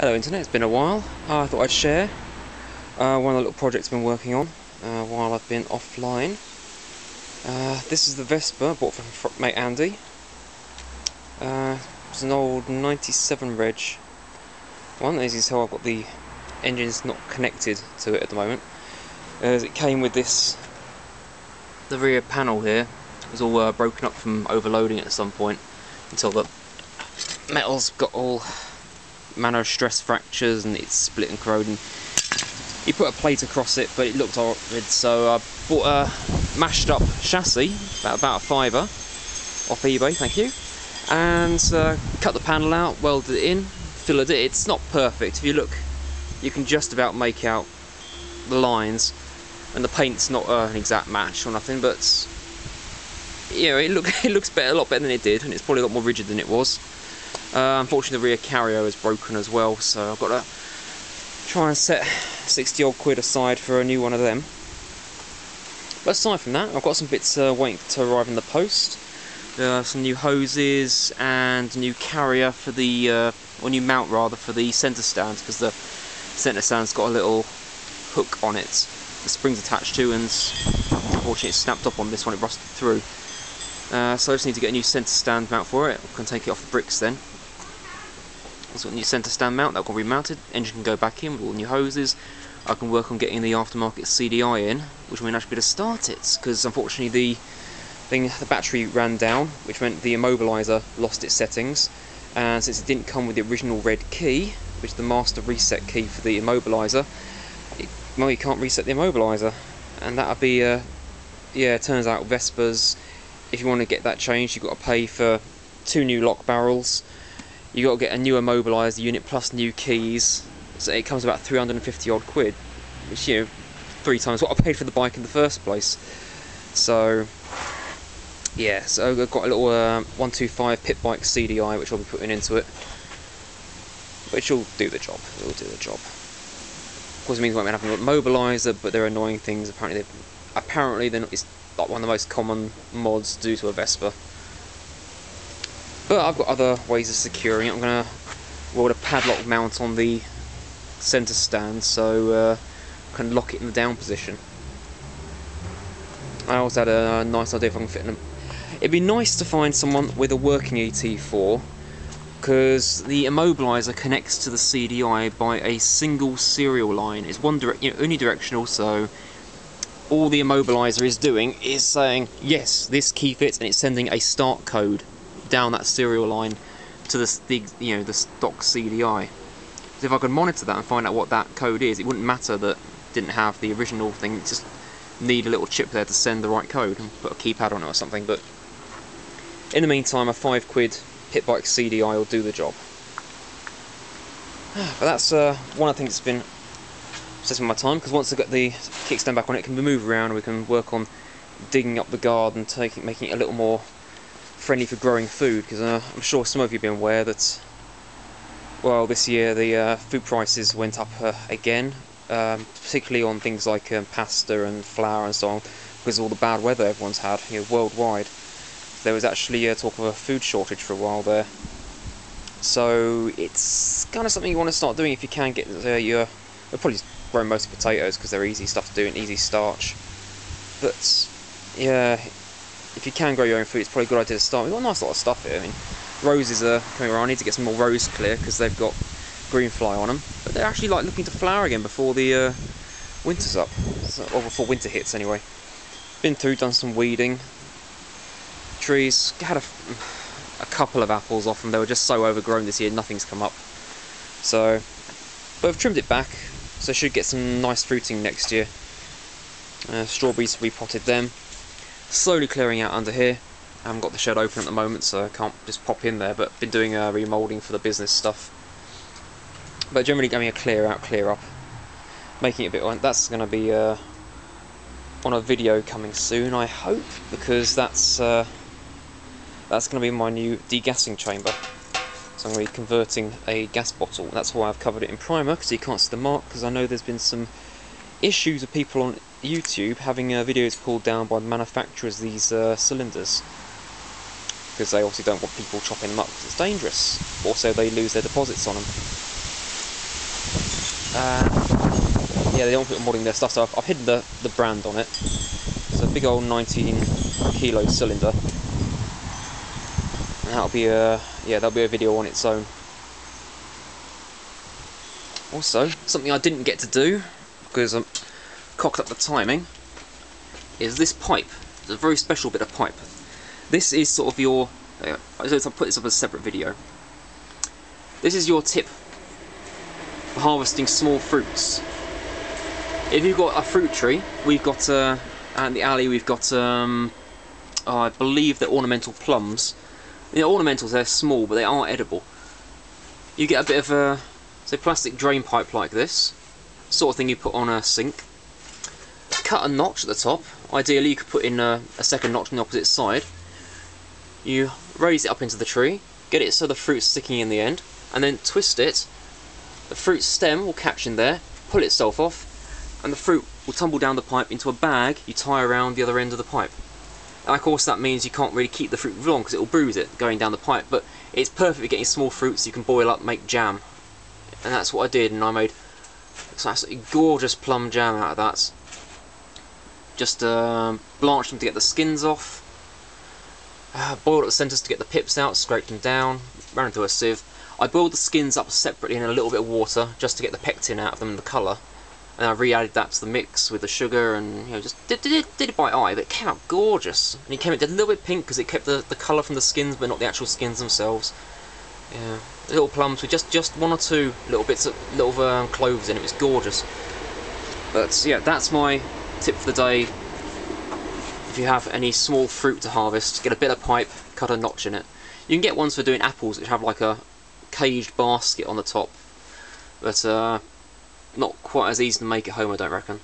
Hello Internet, it's been a while. I thought I'd share one of the little projects I've been working on while I've been offline. This is the Vespa bought from mate Andy. It's an old 97 reg one. As you can tell, I've got the engines not connected to it at the moment, as it came with the rear panel here. It was all broken up from overloading at some point until the metal's got all manner of stress fractures and it's split and corroding. He put a plate across it, but it looked horrid, so I bought a mashed up chassis, about a £5 off eBay, thank you, and cut the panel out, welded it in, filled it. It's not perfect. If you look, you can just about make out the lines, and the paint's not an exact match or nothing, but yeah, it looks better, a lot better than it did, and it's probably a lot more rigid than it was. Unfortunately, the rear carrier is broken as well, so I've got to try and set 60 odd quid aside for a new one of them. But aside from that, I've got some bits waiting to arrive in the post. Some new hoses and a new carrier for the, or new mount rather, for the centre stand, because the centre stand's got a little hook on it. The spring's attached to, and unfortunately it snapped up on this one, it rusted through. So I just need to get a new centre stand mount for it. I can take it off the bricks then. I've got a new centre stand mount that can be remounted. Engine can go back in with all the new hoses. I can work on getting the aftermarket CDI in, which will actually be to start it, because unfortunately the battery ran down, which meant the immobiliser lost its settings, and since it didn't come with the original red key, which is the master reset key for the immobiliser, well, you can't reset the immobiliser, and that'll be yeah, it turns out Vespas, if you want to get that changed, you've got to pay for 2 new lock barrels. You've got to get a new immobiliser unit plus new keys. So it comes about 350 odd quid, which, you know, 3 times what I paid for the bike in the first place. So yeah, so I've got a little 125 pit bike CDI which I'll be putting into it, which will do the job. It will do the job. Of course, it means I won't be having an immobiliser, but they're annoying things. Apparently they're not, it's like one of the most common mods to do to a Vespa. But I've got other ways of securing it. I'm going to weld a padlock mount on the centre stand, so I can lock it in the down position. I also had a nice idea if I can fit in. It'd be nice to find someone with a working ET4, because the immobiliser connects to the CDI by a single serial line. It's unidirectional, so all the immobiliser is doing is saying, yes, this key fits, and it's sending a start code down that serial line to the stock CDI. So if I could monitor that and find out what that code is, it wouldn't matter that it didn't have the original thing. It just need a little chip there to send the right code and put a keypad on it or something. But in the meantime, a £5 pit bike CDI will do the job. But that's one of the things that's been obsessing my time, because once I get the kickstand back on, it can be moved around and we can work on digging up the garden, making it a little more friendly for growing food, because I'm sure some of you have been aware that, well, this year the food prices went up again, particularly on things like pasta and flour and so on, because of all the bad weather everyone's had, worldwide. There was actually talk of a food shortage for a while there. So it's kind of something you want to start doing if you can get you'll probably grow most potatoes because they're easy stuff to do and easy starch. But yeah, if you can grow your own food, it's probably a good idea to start. We've got a nice lot of stuff here. I mean, roses are coming around. I need to get some more rose clear because they've got green fly on them. But they're actually like looking to flower again before the winter's up, or before winter hits anyway. Been through, done some weeding. Trees, had a couple of apples off them. They were just so overgrown this year, nothing's come up. So, but I've trimmed it back, so I should get some nice fruiting next year. Strawberries, repotted them. Slowly clearing out under here. I haven't got the shed open at the moment, so I can't just pop in there, but been doing remoulding for the business stuff. But generally getting a clear out, clear up, making it a bit. That's going to be on a video coming soon, I hope, because that's going to be my new degassing chamber. So I'm going to be converting a gas bottle. That's why I've covered it in primer, because you can't see the mark, because I know there's been some issues with people on YouTube having videos pulled down by the manufacturers of these cylinders, because they obviously don't want people chopping them up because it's dangerous. Also, they lose their deposits on them. Yeah, they don't put modding their stuff, so I've hidden the brand on it. It's a big old 19 kilo cylinder, and that'll be a video on its own. Also, something I didn't get to do because I cocked up the timing is this pipe. It's a very special bit of pipe. This is sort of your. I'll put this up as a separate video. This is your tip for harvesting small fruits. If you've got a fruit tree, we've got out in the alley we've got I believe they're ornamental plums. You know, ornamentals, they're small but they are edible. You get a bit of a plastic drain pipe like this, sort of thing you put on a sink. Cut a notch at the top. Ideally you could put in a second notch on the opposite side. You raise it up into the tree, get it so the fruit's sticking in the end, and then twist it. The fruit stem will catch in there, pull itself off, and the fruit will tumble down the pipe into a bag you tie around the other end of the pipe. And of course that means you can't really keep the fruit long because it will bruise it going down the pipe, but it's perfect for getting small fruits you can boil up, make jam. And that's what I did, and I made some absolutely gorgeous plum jam out of that. Just blanched them to get the skins off, boiled at the centres to get the pips out, scraped them down, ran into a sieve. I boiled the skins up separately in a little bit of water just to get the pectin out of them and the colour, and I re-added that to the mix with the sugar, and you know, just did it by eye, but it came out gorgeous. And it came out a little bit pink because it kept the colour from the skins, but not the actual skins themselves. Yeah, little plums with just one or two little bits of cloves in it. It was gorgeous. But yeah, that's my tip for the day. If you have any small fruit to harvest, get a bit of pipe, cut a notch in it. You can get ones for doing apples which have like a caged basket on the top, but not quite as easy to make at home, I don't reckon.